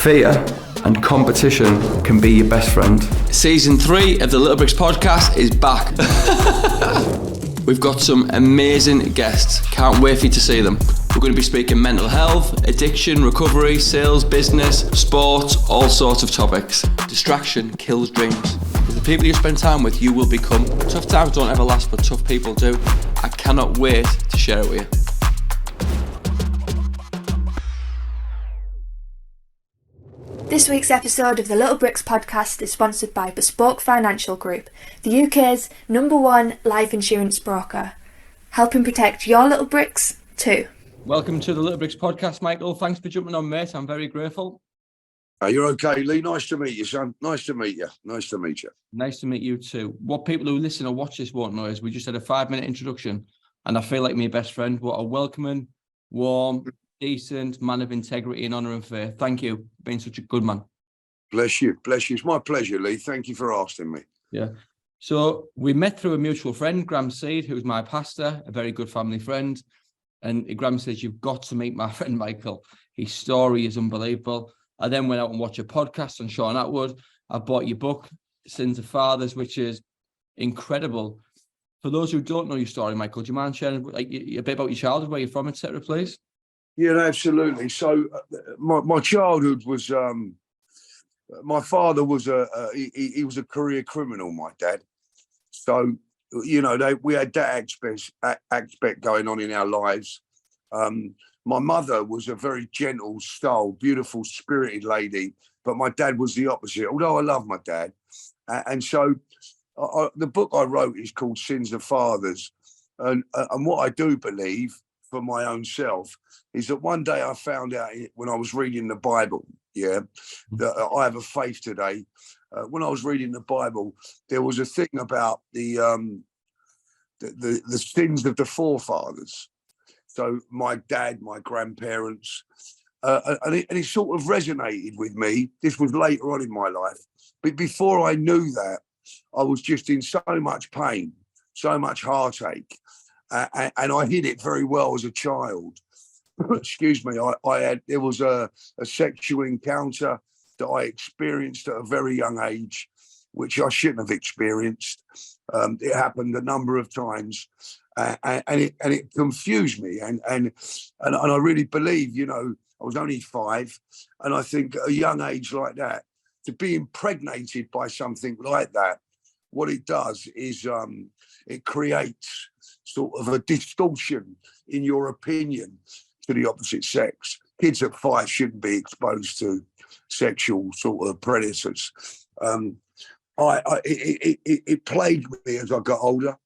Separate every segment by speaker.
Speaker 1: Fear and competition can be your best friend.
Speaker 2: Season 3 of the Little Bricks podcast is back. We've got some amazing guests. Can't wait for you to see them. We're going to be speaking mental health, addiction, recovery, sales, business, sports, all sorts of topics. Distraction kills dreams. With the people you spend time with, you will become. Tough times don't ever last, but tough people do. I cannot wait to share it with you.
Speaker 3: This week's episode of the Little Bricks podcast is sponsored by Bespoke Financial Group, the UK's #1 life insurance broker, helping protect your little bricks too.
Speaker 2: Welcome to the Little Bricks podcast, Michael. Thanks for jumping on, mate. I'm very grateful.
Speaker 4: You're okay, Lee. Nice to meet you, son. Nice to meet you. Nice to meet you.
Speaker 2: Nice to meet you too. What people who listen or watch this won't know is we just had a 5-minute introduction, and I feel like my best friend. What a welcoming, warm, decent man of integrity and honour and faith. Thank you for being such a good man.
Speaker 4: Bless you. Bless you. It's my pleasure, Lee. Thank you for asking me.
Speaker 2: Yeah. So we met through a mutual friend, Graham Seed, who's my pastor, a very good family friend. And Graham says, you've got to meet my friend Michael. His story is unbelievable. I then went out and watched a podcast on Sean Atwood. I bought your book, Sins of Fathers, which is incredible. For those who don't know your story, Michael, do you mind sharing a bit about your childhood, where you're from, etc., please?
Speaker 4: Yeah, absolutely. So my childhood was, my father was he was a career criminal, my dad. So, you know, we had that aspect going on in our lives. My mother was a very gentle, style, beautiful, spirited lady, but my dad was the opposite, although I love my dad. And so the book I wrote is called Sins of Fathers. And what I do believe for my own self is that one day I found out when I was reading the Bible, that I have a faith today. When I was reading the Bible, there was a thing about the sins of the forefathers. So my dad, my grandparents, and it sort of resonated with me. This was later on in my life. But before I knew that, I was just in so much pain, so much heartache. And I hid it very well as a child. Excuse me. There was a sexual encounter that I experienced at a very young age, which I shouldn't have experienced. It happened a number of times, and it confused me. And I really believe, you know, I was only 5, and I think at a young age like that, to be impregnated by something like that, what it does is it creates sort of a distortion in your opinion to the opposite sex. Kids at 5 shouldn't be exposed to sexual sort of predators. It plagued me as I got older.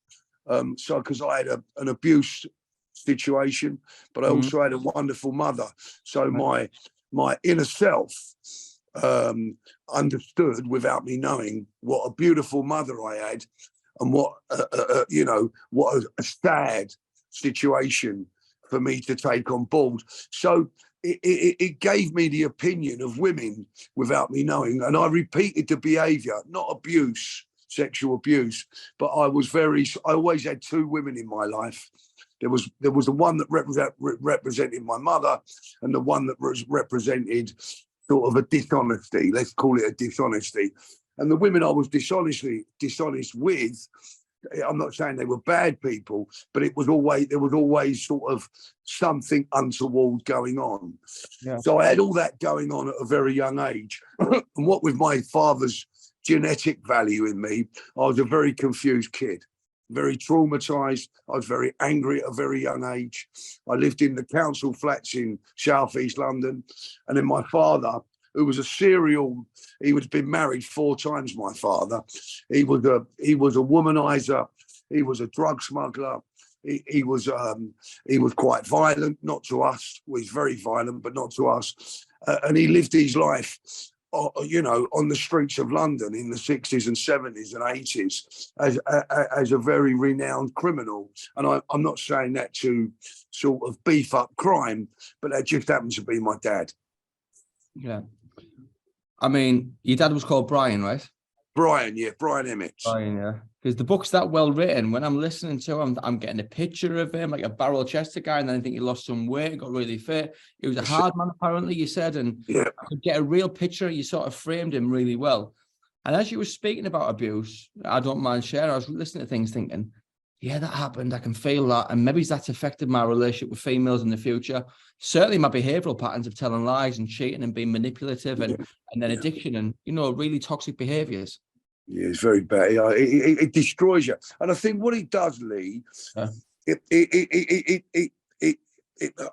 Speaker 4: So because I had an abuse situation, but I also had a wonderful mother. So my inner self understood without me knowing what a beautiful mother I had, and what you know, what a sad situation for me to take on board. So it gave me the opinion of women without me knowing, and I repeated the behaviour, not abuse, sexual abuse, but I always had 2 women in my life. There was the one that represented my mother, and the one that represented sort of a dishonesty. Let's call it a dishonesty. And the women I was dishonest with, I'm not saying they were bad people, but there was always sort of something untoward going on. Yeah. So I had all that going on at a very young age. And what with my father's genetic value in me, I was a very confused kid, very traumatized. I was very angry at a very young age. I lived in the council flats in southeast London. And then my father, who was he had been married 4 times, my father. He was a womanizer. He was a drug smuggler. He was quite violent, not to us. Well, he's very violent, but not to us. And he lived his life, you know, on the streets of London in the 60s and 70s and 80s as a very renowned criminal. And I'm not saying that to sort of beef up crime, but that just happened to be my dad.
Speaker 2: Yeah. I mean, your dad was called Brian, right?
Speaker 4: Brian Emmett.
Speaker 2: Brian, yeah. Because the book's that well written. When I'm listening to him, I'm getting a picture of him, like a barrel-chested guy, and then I think he lost some weight, got really fit. He was a hard man, apparently, you said, and
Speaker 4: Yeah.
Speaker 2: I could get a real picture. You sort of framed him really well. And as you were speaking about abuse, I don't mind sharing, I was listening to things thinking, yeah, that happened. I can feel that. And maybe that's affected my relationship with females in the future. Certainly my behavioral patterns of telling lies and cheating and being manipulative and then addiction and, really toxic behaviors.
Speaker 4: Yeah, it's very bad. It destroys you. And I think what it does, Lee,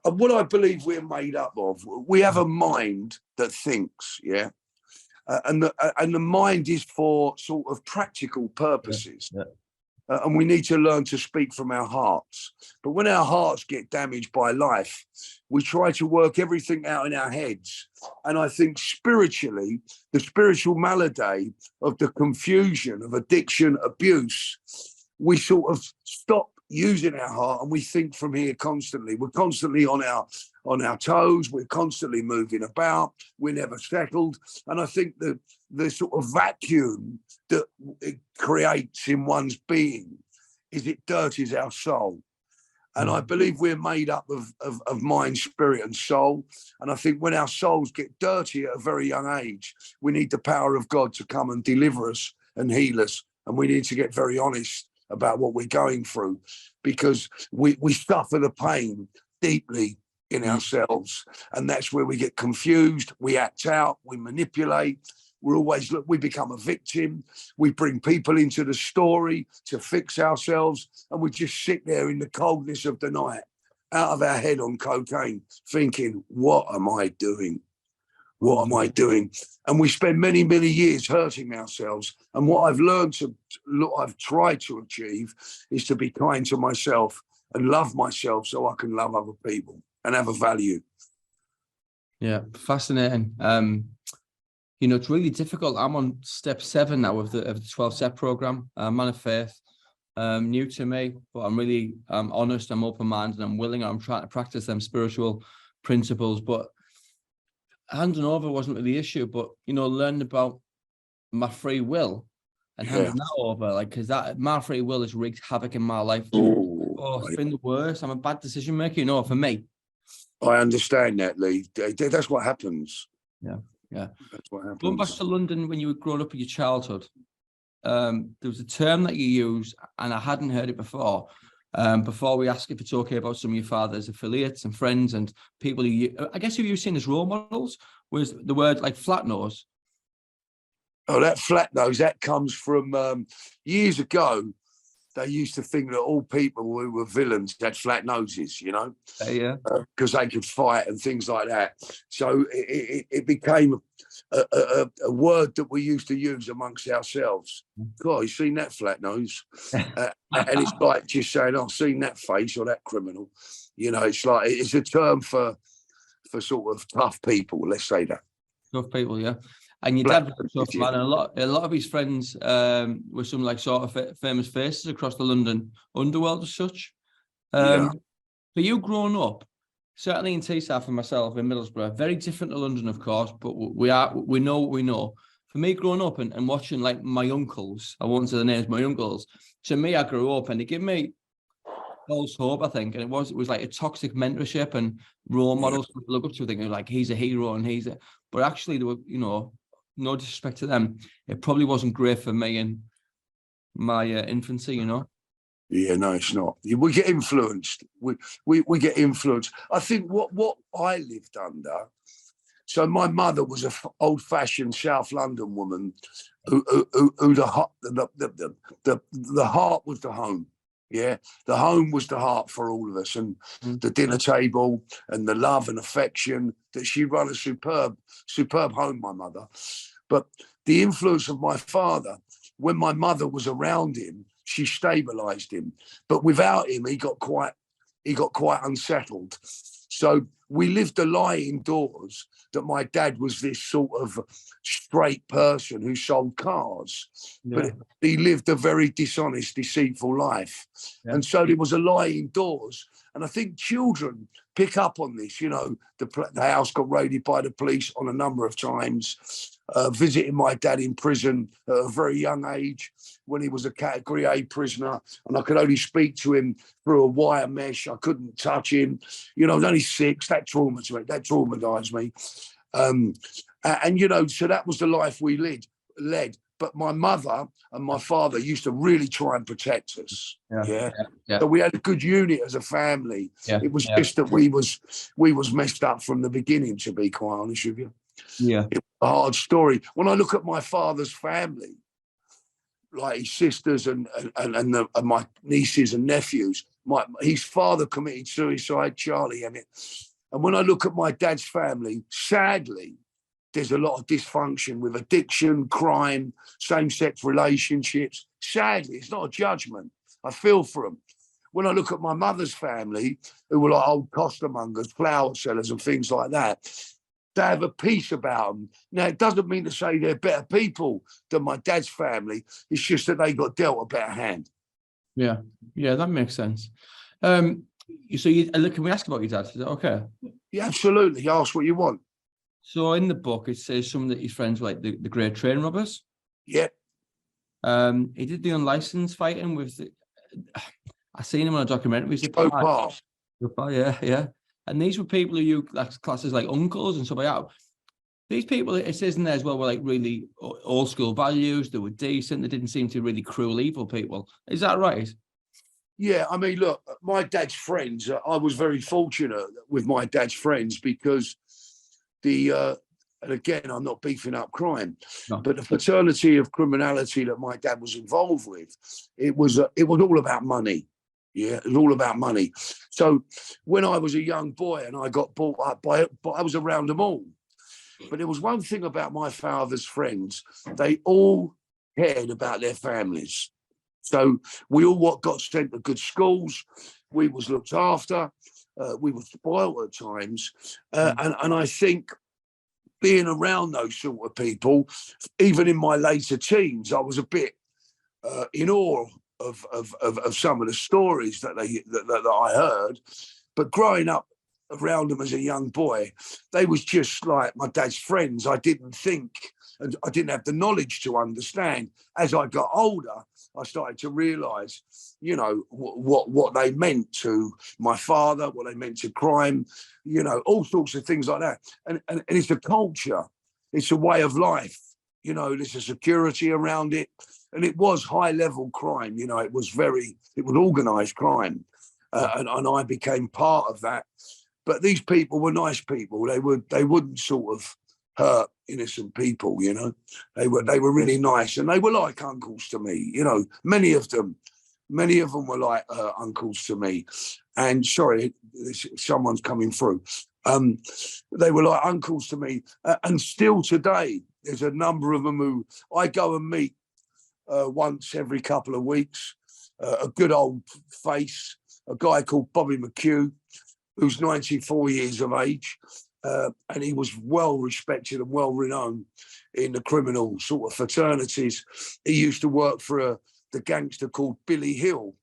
Speaker 4: what I believe we're made up of, we have a mind that thinks, yeah? And the mind is for sort of practical purposes. Yeah. And we need to learn to speak from our hearts. But when our hearts get damaged by life, we try to work everything out in our heads. And I think spiritually, the spiritual malady of the confusion of addiction, abuse, we sort of stop using our heart and we think from here constantly. We're constantly on our toes. We're constantly moving about. We're never settled. And I think the sort of vacuum that it creates in one's being is it dirties our soul. And I believe we're made up of mind, spirit and soul. And I think when our souls get dirty at a very young age, we need the power of God to come and deliver us and heal us. And we need to get very honest about what we're going through, because we suffer the pain deeply in ourselves. And that's where we get confused. We act out, we manipulate. We become a victim. We bring people into the story to fix ourselves. And we just sit there in the coldness of the night, out of our head on cocaine, thinking, what am I doing? What am I doing? And we spend many, many years hurting ourselves. And what I've tried to achieve is to be kind to myself and love myself so I can love other people and have a value.
Speaker 2: Yeah, fascinating. It's really difficult. I'm on step 7 now of the 12-step program. Man of faith, new to me, but I'm really honest, I'm open-minded, I'm willing, I'm trying to practice them spiritual principles. But handing over wasn't really the issue, but learning about my free will and handing that over, because that my free will has wreaked havoc in my life. It's been the worst. I'm a bad decision maker, for me.
Speaker 4: I understand that, Lee. That's what happens.
Speaker 2: Yeah.
Speaker 4: That's what happens.
Speaker 2: Going back to London when you were growing up in your childhood, there was a term that you used, and I hadn't heard it before. Before we ask if it's okay about some of your father's affiliates and friends and people who you've seen as role models, was the word like flat nose.
Speaker 4: Oh, that flat nose, that comes from years ago. They used to think that all people who were villains had flat noses, because they could fight and things like that. So it became a word that we used to use amongst ourselves. God, you seen that flat nose? And it's like just saying, I've seen that face or that criminal. It's like, it's a term for sort of tough people, let's say that.
Speaker 2: Tough people, yeah. And your dad was a tough man, and a lot of his friends were some sort of famous faces across the London underworld as such. For you growing up, certainly in Teesside for myself in Middlesbrough, very different to London, of course, but we know what we know. For me growing up and watching my uncles, I won't say the names, my uncles, to me, I grew up and it gave me false hope, I think. And it was like a toxic mentorship and role models to look up to, thinking he's a hero and but actually there were, no disrespect to them, it probably wasn't great for me in my infancy,
Speaker 4: Yeah, no, it's not. We get influenced. We get influenced. I think what I lived under. So my mother was an old-fashioned South London woman who the heart was the home. Yeah, the home was the heart for all of us, and the dinner table and the love and affection that she run a superb home, my mother. But the influence of my father, when my mother was around him, she stabilized him. But without him, he got quite unsettled. So we lived a lie indoors that my dad was this sort of straight person who sold cars, but he lived a very dishonest, deceitful life. And so there was a lie indoors. And I think children pick up on this. You know, the house got raided by the police on a number of times. Visiting my dad in prison at a very young age when he was a Category A prisoner, and I could only speak to him through a wire mesh. I couldn't touch him. You know, I was only 6. That traumatized me. And you know, so that was the life we led. But my mother and my father used to really try and protect us. Yeah. So we had a good unit as a family. It was just that we was messed up from the beginning, to be quite honest with you.
Speaker 2: Yeah.
Speaker 4: It was a hard story. When I look at my father's family, like his sisters and my nieces and nephews, his father committed suicide, Charlie Emmett. And when I look at my dad's family, sadly, there's a lot of dysfunction with addiction, crime, same-sex relationships. Sadly, it's not a judgment. I feel for them. When I look at my mother's family, who were like old costermongers, flower sellers and things like that, they have a peace about them. Now, it doesn't mean to say they're better people than my dad's family. It's just that they got dealt a better hand.
Speaker 2: Yeah, that makes sense. So can we ask about your dad? Is that okay?
Speaker 4: Yeah, absolutely. Ask what you want.
Speaker 2: So in the book, it says some of his friends were like the great train robbers.
Speaker 4: Yeah.
Speaker 2: He did the unlicensed fighting with I seen him on a documentary. Yeah. And these were people who you class as like uncles and stuff like that. These people, it says in there as well, were like really old school values. They were decent. They didn't seem to really cruel, evil people. Is that right?
Speaker 4: Yeah, I mean, look, my dad's friends, I was very fortunate with my dad's friends because and again, I'm not beefing up crime, but the fraternity of criminality that my dad was involved with, it was all about money. Yeah, it was all about money. So when I was a young boy and I got brought up but I was around them all. But there was one thing about my father's friends, they all cared about their families. So we all got sent to good schools. We was looked after. We were spoiled at times. And I think being around those sort of people, even in my later teens, I was a bit in awe of some of the stories that I heard. But growing up around them as a young boy, they was just like my dad's friends. I didn't think, and I didn't have the knowledge to understand. As I got older, I started to realise, you know, what they meant to my father, what they meant to crime, you know, all sorts of things like that. And it's a culture, it's a way of life, you know, there's a security around it. And it was high level crime, you know, it was organised crime. And I became part of that. But these people were nice people. They wouldn't sort of hurt innocent people, you know. They were really nice, and they were like uncles to me, you know. Many of them were like uncles to me. And sorry, someone's coming through. They were like uncles to me, and still today, there's a number of them who I go and meet once every couple of weeks. A good old face, a guy called Bobby McHugh, who's 94 years of age. And he was well respected and well renowned in the criminal sort of fraternities. He used to work for the gangster called Billy Hill,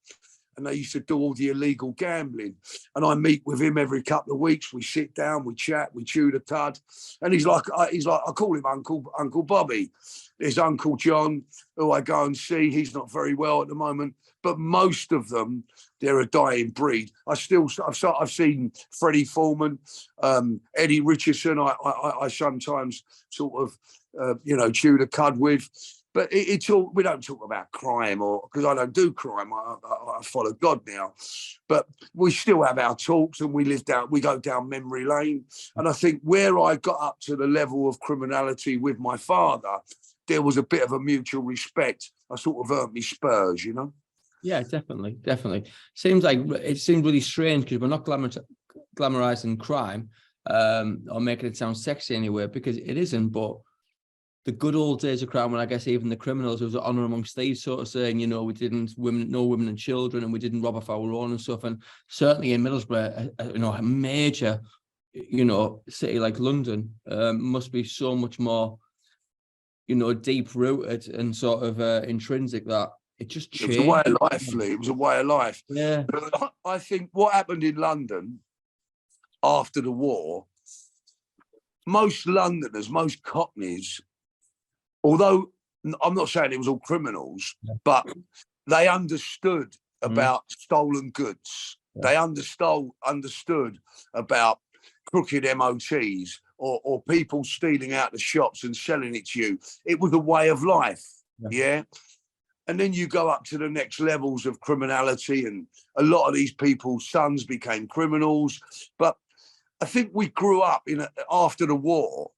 Speaker 4: and they used to do all the illegal gambling. And I meet with him every couple of weeks. We sit down, we chat, we chew the cud. And he's like, I call him Uncle Bobby. There's Uncle John, who I go and see. He's not very well at the moment, but most of them, they're a dying breed. I've seen Freddie Foreman, Eddie Richardson. I sometimes sort of, chew the cud with. But it's all, we don't talk about crime, or because I don't do crime. I follow God now. But we still have our talks, and we go down memory lane. And I think where I got up to the level of criminality with my father, there was a bit of a mutual respect. I sort of earned me spurs, you know.
Speaker 2: Yeah, definitely. Seems really strange because we're not glamorizing crime or making it sound sexy anyway, because it isn't. But the good old days of crime, when I guess even the criminals, there was an honour amongst thieves, sort of saying, you know, we didn't no women and children, and we didn't rob off our own and stuff. And certainly in Middlesbrough, a major, city like London must be so much more, deep rooted and sort of intrinsic that it just
Speaker 4: It
Speaker 2: changed.
Speaker 4: was a way of life, Lee. It was a way of life.
Speaker 2: Yeah.
Speaker 4: I think what happened in London after the war, most Londoners, most Cockneys, although I'm not saying it was all criminals, but they understood about stolen goods.
Speaker 2: Yeah.
Speaker 4: They understood about crooked MOTs or people stealing out the shops and selling it to you. It was a way of life. Yeah. And then you go up to the next levels of criminality, and a lot of these people's sons became criminals. But I think we grew up after the war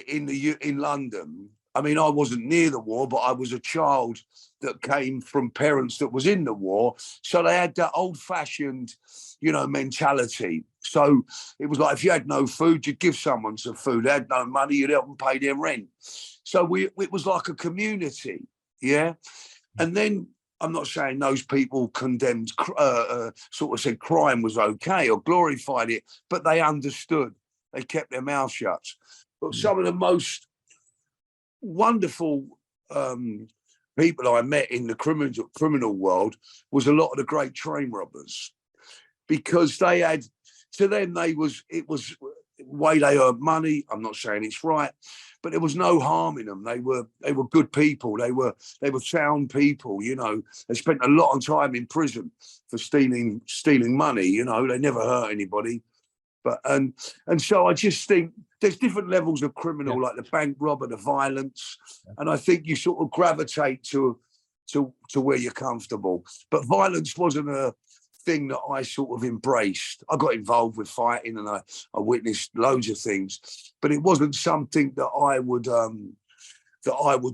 Speaker 4: in London. I mean, I wasn't near the war, but I was a child that came from parents that was in the war. So they had that old-fashioned, mentality. So it was like, if you had no food, you'd give someone some food. They had no money, you'd help them pay their rent. So it was like a community, yeah? And then I'm not saying those people condemned, sort of said crime was okay or glorified it, but they understood. They kept their mouth shut. But some of the most wonderful people I met in the criminal world was a lot of the great train robbers, because they had, to them, it was the way they earned money. I'm not saying it's right, but there was no harm in them. They were good people. They were sound people. They spent a lot of time in prison for stealing money. They never hurt anybody. But and so I just think there's different levels of criminal, like the bank robber, the violence, and I think you sort of gravitate to where you're comfortable. But violence wasn't a thing that I sort of embraced. I got involved with fighting, and I witnessed loads of things, but it wasn't something that I would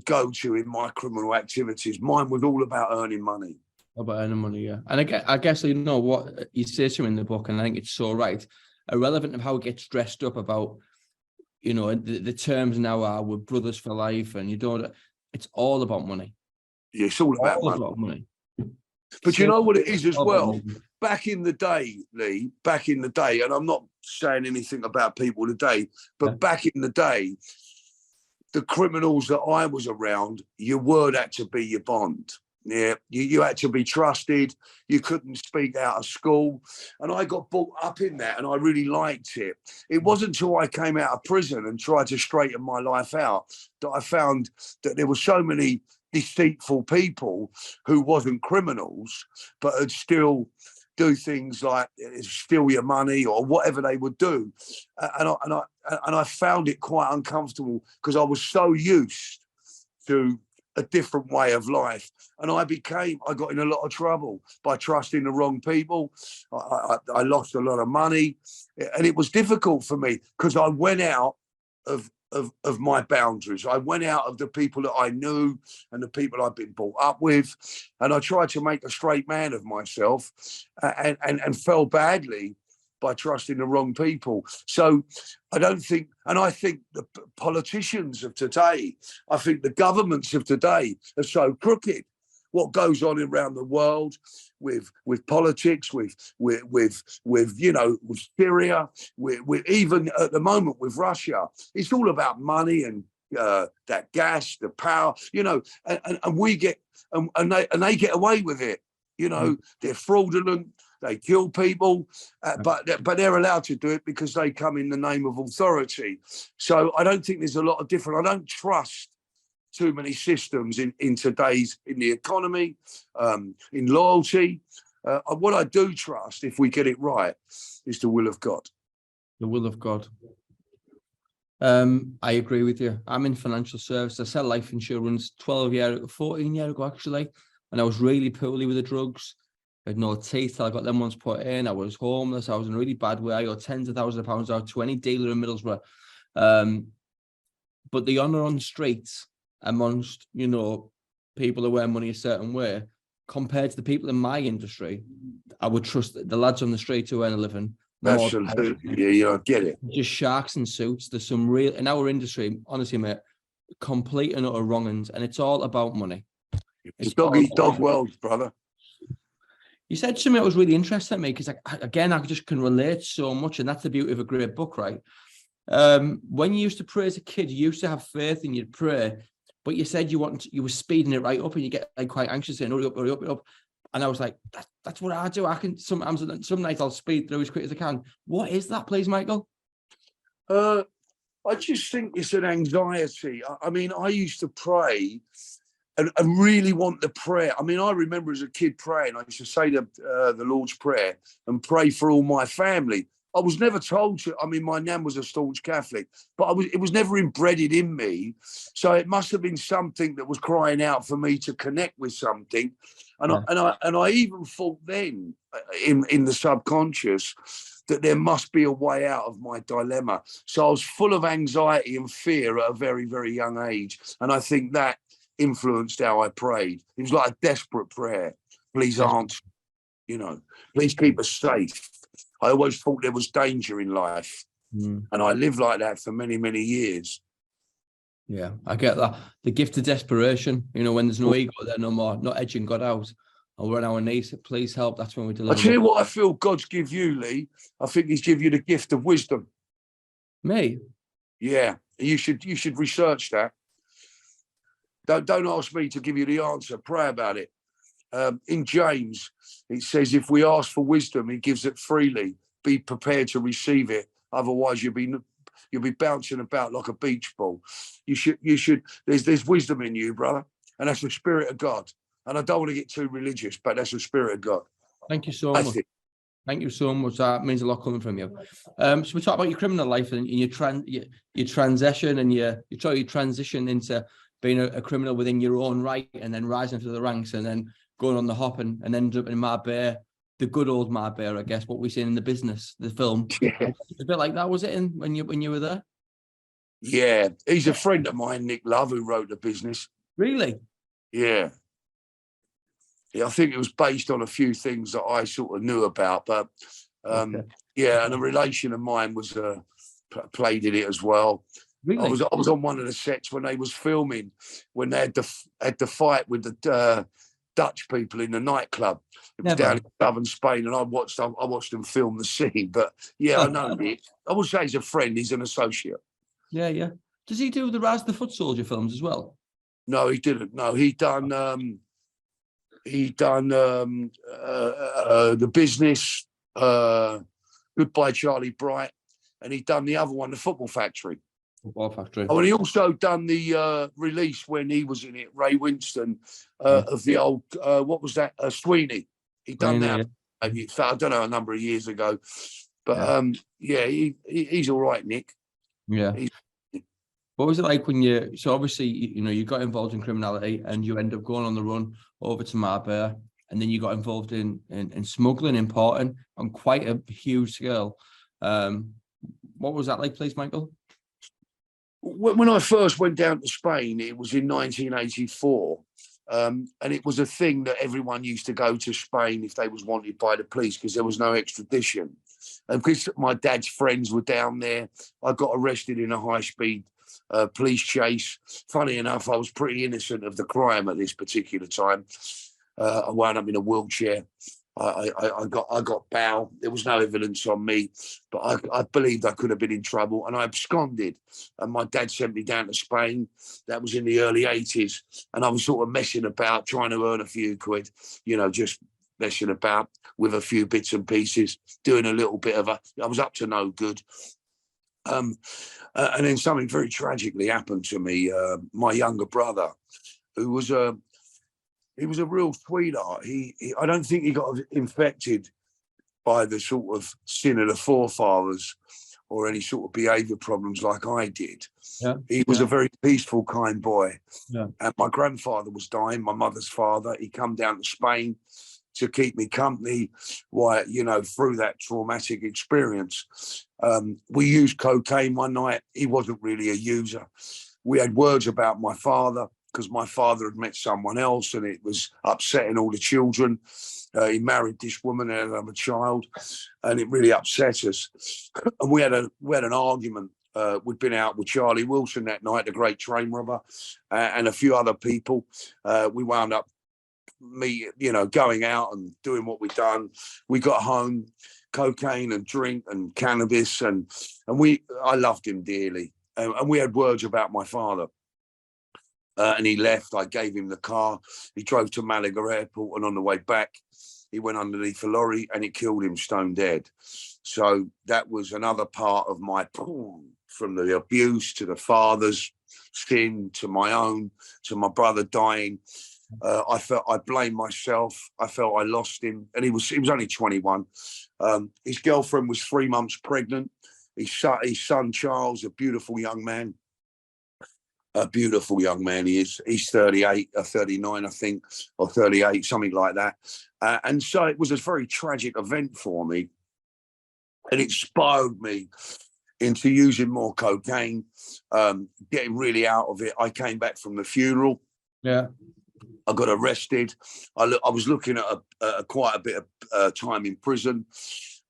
Speaker 4: go to in my criminal activities. Mine was all about earning money.
Speaker 2: About earning money, yeah. And I guess what you say to him in the book, and I think it's so right. Irrelevant of how it gets dressed up about, the terms now are we're brothers for life, and it's all about money.
Speaker 4: Yeah, it's all about money. But you know what it is as well? Back in the day, Lee, and I'm not saying anything about people today, but back in the day, the criminals that I was around, your word had to be your bond. Yeah, you had to be trusted. You couldn't speak out of school. And I got brought up in that, and I really liked it. It wasn't until I came out of prison and tried to straighten my life out that I found that there were so many deceitful people who wasn't criminals, but would still do things like steal your money or whatever they would do. And I found it quite uncomfortable, because I was so used to a different way of life. And I got in a lot of trouble by trusting the wrong people. I lost a lot of money, and it was difficult for me because I went out of my boundaries. I went out of the people that I knew and the people I'd been brought up with, and I tried to make a straight man of myself, and fell badly by trusting the wrong people. So I think the politicians of today, I think the governments of today are so crooked. What goes on around the world with politics, with Syria, with even at the moment with Russia, it's all about money and that gas, the power, and we get and they get away with it. They're fraudulent. They kill people, but they're allowed to do it because they come in the name of authority. So I don't think there's a lot of different. I don't trust too many systems in the economy, in loyalty. What I do trust, if we get it right, is the will of God.
Speaker 2: The will of God. I agree with you. I'm in financial service. I sell life insurance 14 years ago, actually, and I was really poorly with the drugs. I had no teeth. I got them ones put in. I was homeless. I was in a really bad way. I got tens of thousands of pounds out to any dealer in Middlesbrough. But the honour on the streets amongst, people who earn money a certain way, compared to the people in my industry, I would trust the lads on the street who earn a living.
Speaker 4: Absolutely. Yeah, I get it.
Speaker 2: Just sharks in suits. There's some real, in our industry, honestly, mate, complete and utter wrong-uns, and it's all about money.
Speaker 4: It's dog world, brother.
Speaker 2: You said something that was really interesting to me, because again, I just can relate so much, and that's the beauty of a great book, right? When you used to pray as a kid, you used to have faith and you'd pray, but you said you were speeding it right up, and you get like quite anxious and hurry up, hurry up, hurry up. And I was like, that's what I do. I can some nights I'll speed through as quick as I can. What is that, please, Michael?
Speaker 4: I just think it's an anxiety. I mean, I used to pray and really want the prayer. I mean, I remember as a kid praying. I used to say the Lord's Prayer and pray for all my family. I was never told to. I mean, my nan was a staunch Catholic, but it was never embedded in me. So it must have been something that was crying out for me to connect with something. And I even thought then, in the subconscious, that there must be a way out of my dilemma. So I was full of anxiety and fear at a very, very young age. And I think that influenced how I prayed. It was like a desperate prayer. Please answer, please keep us safe. I always thought there was danger in life. And I lived like that for many, many years.
Speaker 2: Yeah, I get that. The gift of desperation, when there's no ego there no more, not edging God out. And we're on our knees, please help. That's when we deliver.
Speaker 4: I tell you what I feel God's give you, Lee. I think he's give you the gift of wisdom.
Speaker 2: Me?
Speaker 4: Yeah, you should research that. Don't ask me to give you the answer. Pray about it. In James, it says, if we ask for wisdom, he gives it freely. Be prepared to receive it. Otherwise, you'll be bouncing about like a beach ball. You should. There's wisdom in you, brother, and that's the Spirit of God. And I don't want to get too religious, but that's the Spirit of God.
Speaker 2: Thank you so much. Thank you so much. That means a lot coming from you. So we talk about your criminal life and your transition and your transition into being a criminal within your own right, and then rising through the ranks, and then going on the hop and ended up in Marbella, the good old Marbella, I guess, what we've seen in the business, the film.
Speaker 4: Yeah.
Speaker 2: It's a bit like that, was it, when you were there?
Speaker 4: Yeah, he's a friend of mine, Nick Love, who wrote The Business.
Speaker 2: Really?
Speaker 4: Yeah. I think it was based on a few things that I sort of knew about, but yeah, and a relation of mine was played in it as well.
Speaker 2: Really?
Speaker 4: I was on one of the sets when they was filming, when they had the fight with the Dutch people in the nightclub. It was down in southern Spain, and I watched them film the scene. But yeah, I know Nick. I would say he's a friend. He's an associate.
Speaker 2: Yeah, yeah. Does he do the Rise of the Foot Soldier films as well?
Speaker 4: No, he didn't. No, he done The Business, Goodbye Charlie Bright, and he done the other one, The Football Factory.
Speaker 2: Football Factory.
Speaker 4: Oh, and he also done the release when he was in it, Ray Winston, of the old what was that? Sweeney. He done that. Yeah. I don't know, a number of years ago, but he's all right, Nick.
Speaker 2: Yeah. What was it like when so obviously, you got involved in criminality and you end up going on the run over to Marbella, and then you got involved in smuggling, importing on quite a huge scale. What was that like, please, Michael?
Speaker 4: When I first went down to Spain, it was in 1984. And it was a thing that everyone used to go to Spain if they was wanted by the police, because there was no extradition. And because my dad's friends were down there, I got arrested in a high-speed police chase. Funny enough, I was pretty innocent of the crime at this particular time. I wound up in a wheelchair. I got bail. There was no evidence on me, but I believed I could have been in trouble, and I absconded. And my dad sent me down to Spain. That was in the early 80s, and I was sort of messing about, trying to earn a few quid, just messing about with a few bits and pieces, doing a little bit of I was up to no good. And then something very tragically happened to me. My younger brother, who was he was a real sweetheart. I don't think he got infected by the sort of sin of the forefathers or any sort of behaviour problems like I did. Yeah. He was a very peaceful, kind boy. Yeah. And my grandfather was dying, my mother's father. He come down to Spain to keep me company while, through that traumatic experience. We used cocaine one night. He wasn't really a user. We had words about my father, because my father had met someone else and it was upsetting all the children. He married this woman and had another child, and it really upset us. And we had an argument. We'd been out with Charlie Wilson that night, the great train robber, and a few other people. We wound up going out and doing what we'd done. We got home, cocaine and drink and cannabis, and I loved him dearly. And we had words about my father. And he left. I gave him the car. He drove to Malaga Airport, and on the way back, he went underneath a lorry and it killed him stone dead. So that was another part of my, from the abuse to the father's sin to my own, to my brother dying. I blamed myself. I felt I lost him, and he was only 21. His girlfriend was 3 months pregnant. His son Charles, a beautiful young man. A beautiful young man he is. He's 38 or 39, I think, or 38, something like that. And so it was a very tragic event for me. And it spiraled me into using more cocaine, getting really out of it. I came back from the funeral.
Speaker 2: Yeah.
Speaker 4: I got arrested. I was looking at quite a bit of time in prison.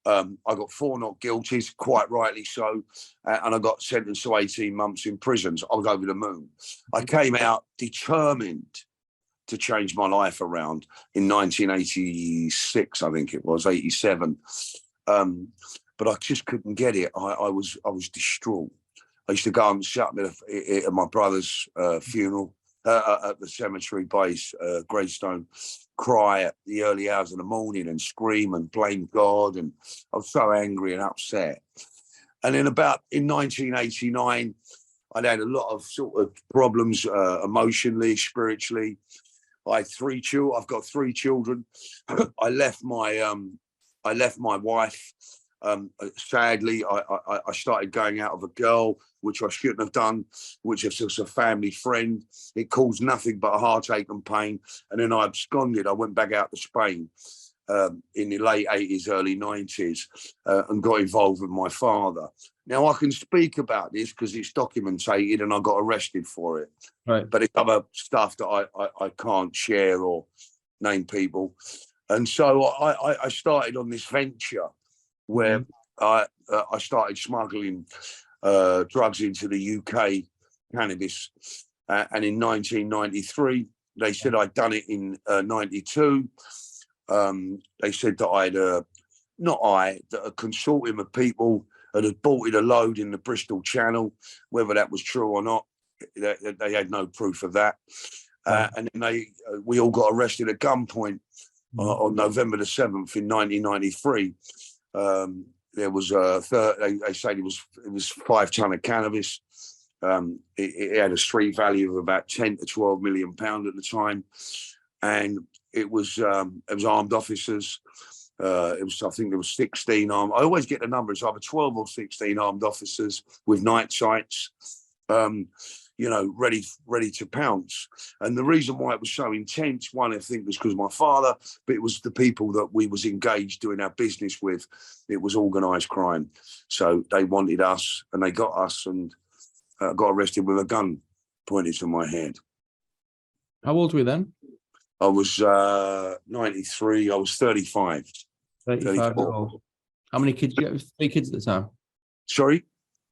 Speaker 4: I got 4 not guilties, quite rightly so, and I got sentenced to 18 months in prison. So I was over the moon. I came out determined to change my life around in 1986, I think it was, 87. But I just couldn't get it. I was distraught. I used to go and sit up at my brother's funeral at the cemetery by his gravestone, cry at the early hours of the morning and scream and blame God. And I was so angry and upset. And then in 1989, I'd had a lot of sort of problems emotionally, spiritually. I had 3 children. I've got 3 children. I left my wife. Sadly, I started going out with a girl, which I shouldn't have done, which is just a family friend. It caused nothing but a heartache and pain. And then I absconded. I went back out to Spain in the late 80s, early 90s, and got involved with my father. Now, I can speak about this because it's documented and I got arrested for it.
Speaker 2: Right.
Speaker 4: But it's other stuff that I can't share or name people. And so I started on this venture where I started smuggling drugs into the UK, cannabis. And in 1993, they said I'd done it in 92. They said that that a consortium of people had bought it a load in the Bristol Channel. Whether that was true or not, they had no proof of that. And then we all got arrested at gunpoint on November the 7th in 1993. There was they said it was 5 ton of cannabis. It had a street value of about 10 to 12 million pound at the time, and it was armed officers. I think there was 16 armed. I always get the numbers, either 12 or 16 armed officers with night sights, ready to pounce. And the reason why it was so intense, one, I think, was because of my father, but it was the people that we was engaged doing our business with. It was organised crime. So they wanted us, and they got us, and got arrested with a gun pointed to my head.
Speaker 2: How old were you then?
Speaker 4: I was 93. I was 35.
Speaker 2: 35 years old. How many kids did you have? 3 kids at the time?
Speaker 4: Sorry?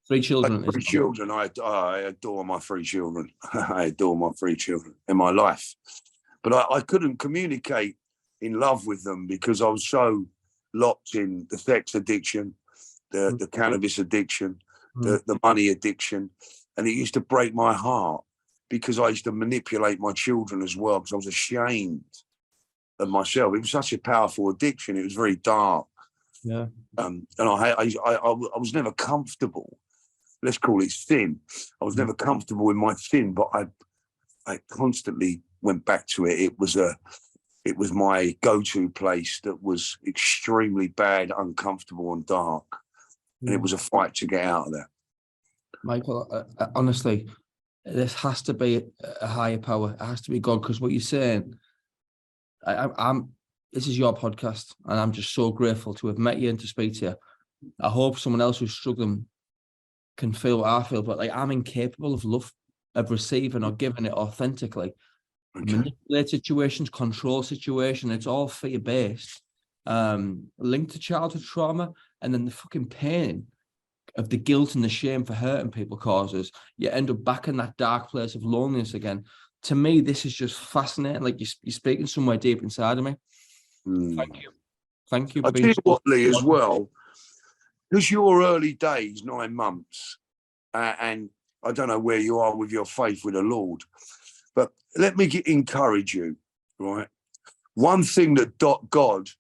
Speaker 2: 3 children.
Speaker 4: 3 children. I adore my 3 children. I adore my 3 children in my life. But I couldn't communicate in love with them because I was so locked in the sex addiction, the cannabis addiction, the money addiction. And it used to break my heart because I used to manipulate my children as well because I was ashamed of myself. It was such a powerful addiction. It was very dark.
Speaker 2: Yeah.
Speaker 4: And I was never comfortable. Let's call it sin. I was never comfortable with my sin, but I constantly went back to it. It was my go-to place that was extremely bad, uncomfortable, and dark. And it was a fight to get out of there.
Speaker 2: Michael, honestly, this has to be a higher power. It has to be God, because what you're saying, this is your podcast, and I'm just so grateful to have met you and to speak to you. I hope someone else who's struggling can feel what I feel, but like, I'm incapable of love, of receiving or giving it authentically. Okay. Manipulate situations, control situation, it's all fear-based, linked to childhood trauma, and then the fucking pain of the guilt and the shame for hurting people causes, you end up back in that dark place of loneliness again. To me, this is just fascinating. Like, you're speaking somewhere deep inside of me. Thank you. Thank you.
Speaker 4: I tell you what, Lee, as well, because your early days, 9 months, and I don't know where you are with your faith with the Lord, But let me encourage you, right? One thing that God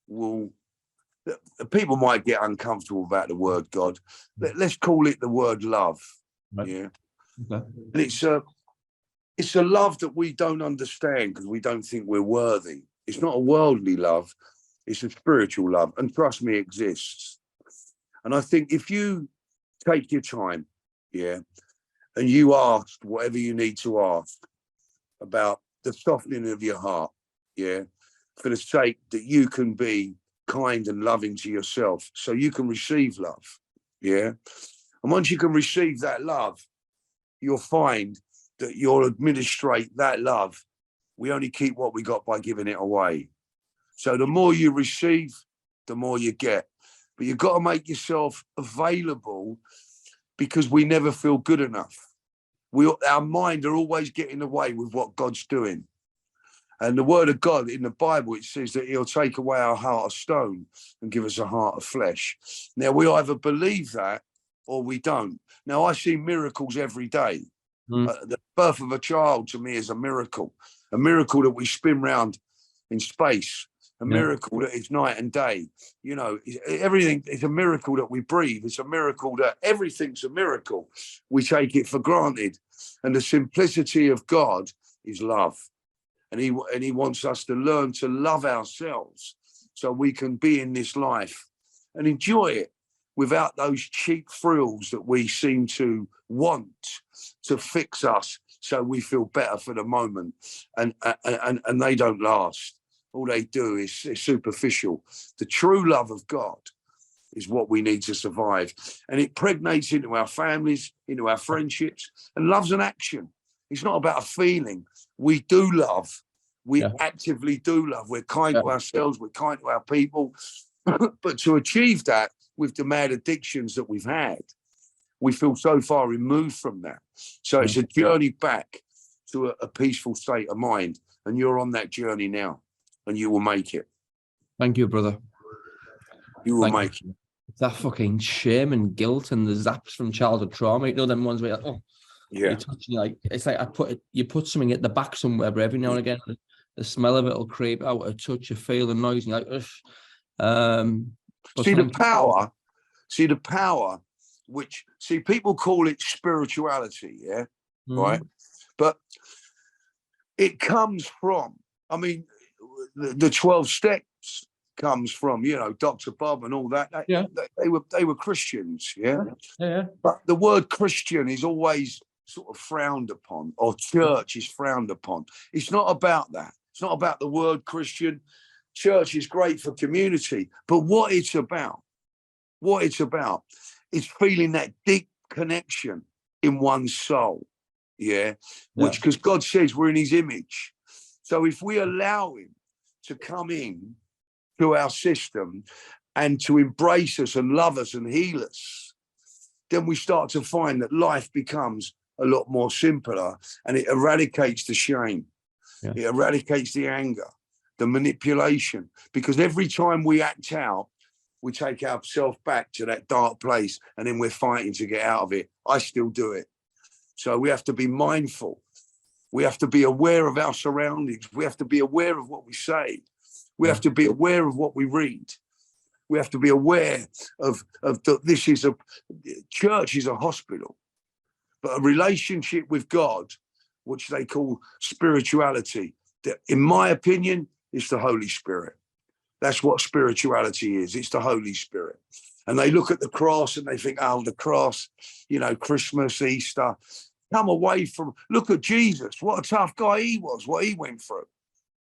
Speaker 4: will, people might get uncomfortable about the word God. Let's call it the word love. Right. Yeah. Okay. And it's a love that we don't understand because we don't think we're worthy. It's not a worldly love. It's a spiritual love. And trust me, it exists. And I think if you take your time, yeah, and you ask whatever you need to ask about the softening of your heart, yeah, for the sake that you can be kind and loving to yourself so you can receive love, yeah. And once you can receive that love, you'll find that you'll administrate that love. We only keep what we got by giving it away. So the more you receive, the more you get. But you've got to make yourself available because we never feel good enough. Our mind are always getting away with what God's doing. And the word of God in the Bible, it says that he'll take away our heart of stone and give us a heart of flesh. Now, we either believe that or we don't. Now, I see miracles every day. The birth of a child to me is a miracle that we spin round in space, a miracle that it's night and day. You know, everything is a miracle that we breathe. It's a miracle that everything's a miracle. We take it for granted. And the simplicity of God is love. And he wants us to learn to love ourselves so we can be in this life and enjoy it without those cheap thrills that we seem to want to fix us so we feel better for the moment. And they don't last. All they do is superficial. The true love of God is what we need to survive. And it pregnates into our families, into our friendships. And love's an action. It's not about a feeling. We do love. We actively do love. We're kind to ourselves. We're kind to our people. But to achieve that with the mad addictions that we've had, we feel so far removed from that. So it's a journey back to a peaceful state of mind. And you're on that journey now. And you will make it.
Speaker 2: Thank you, brother.
Speaker 4: You will make it.
Speaker 2: That fucking shame and guilt and the zaps from childhood trauma. You know them ones where you're like, oh,
Speaker 4: yeah,
Speaker 2: you're touching, like it's like you put something at the back somewhere, but every now and again the smell of it will creep out, a touch, you feel the noise, and you're like,
Speaker 4: see the power, which people call it spirituality, yeah, right? But it comes from, I mean, the 12 steps comes from, you know, Dr. Bob and all that. They were Christians, yeah? But the word Christian is always sort of frowned upon, or church is frowned upon. It's not about that. It's not about the word Christian. Church is great for community, but what it's about is feeling that deep connection in one's soul, which, because God says we're in his image. So if we allow him to come in to our system and to embrace us and love us and heal us, then we start to find that life becomes a lot more simpler, and it eradicates the shame. It eradicates the anger, the manipulation, because every time we act out, we take ourselves back to that dark place, and then we're fighting to get out of it. I still do it. So we have to be mindful. We have to be aware of our surroundings. We have to be aware of what we say. We have to be aware of what we read. We have to be aware of church is a hospital, but a relationship with God, which they call spirituality, that in my opinion is the Holy Spirit. That's what spirituality is. It's the Holy Spirit. And they look at the cross and they think, oh, the cross, you know, Christmas, Easter. Come away from, look at Jesus. What a tough guy he was, what he went through.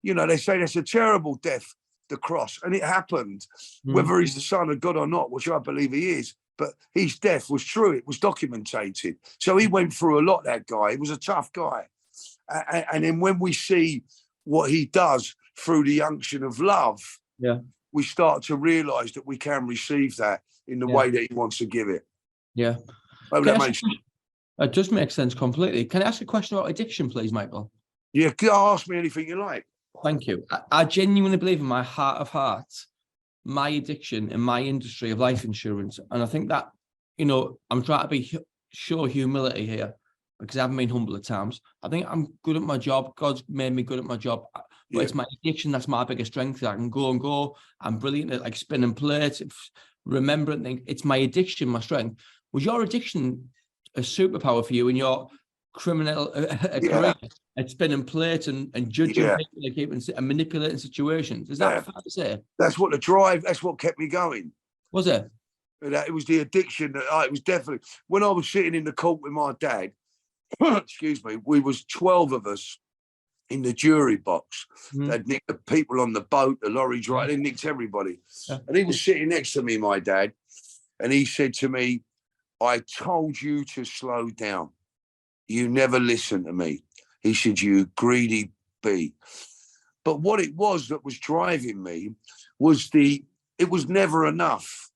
Speaker 4: You know, they say that's a terrible death, the cross. And it happened, whether he's the Son of God or not, which I believe he is. But his death was true. It was documented. So he went through a lot, that guy. He was a tough guy. And then when we see what he does through the unction of love, we start to realize that we can receive that in the way that he wants to give it.
Speaker 2: Yeah.
Speaker 4: Oh, that makes sense.
Speaker 2: It does make sense completely. Can I ask a question about addiction, please, Michael?
Speaker 4: Yeah, ask me anything you like.
Speaker 2: Thank you. I genuinely believe in my heart of hearts, my addiction in my industry of life insurance. And I think that, you know, I'm trying to show humility here. because I haven't been humble at times. I think I'm good at my job. God's made me good at my job. But it's my addiction that's my biggest strength. I can go and go. I'm brilliant at like spinning plates, remembering things. It's my addiction, my strength. Was your addiction a superpower for you in your criminal career at spinning plates and judging people and manipulating situations? Is that fair to say?
Speaker 4: That's what kept me going.
Speaker 2: Was it?
Speaker 4: It was the addiction it was definitely when I was sitting in the court with my dad. Excuse me. We was 12 of us in the jury box. They'd nicked the people on the boat, the lorry driver. They nicked everybody. And he was sitting next to me, my dad, and he said to me, "I told you to slow down. You never listened to me." He said, "You greedy bee." But what it was that was driving me was it was never enough.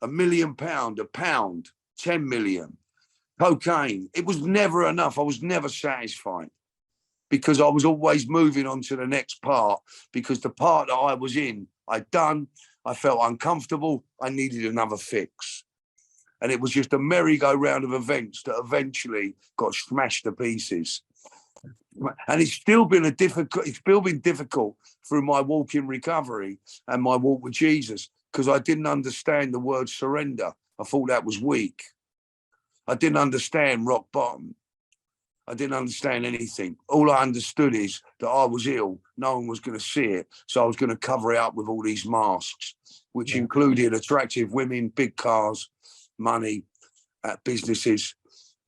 Speaker 4: £1 million, a pound, 10 million, cocaine. It was never enough. I was never satisfied because I was always moving on to the next part, because the part that I was in, I'd done. I felt uncomfortable. I needed another fix. And it was just a merry-go-round of events that eventually got smashed to pieces. And it's still been difficult through my walk in recovery and my walk with Jesus, because I didn't understand the word surrender. I thought that was weak. I didn't understand rock bottom. I didn't understand anything. All I understood is that I was ill. No one was going to see it. So I was going to cover it up with all these masks, which included attractive women, big cars, money, businesses,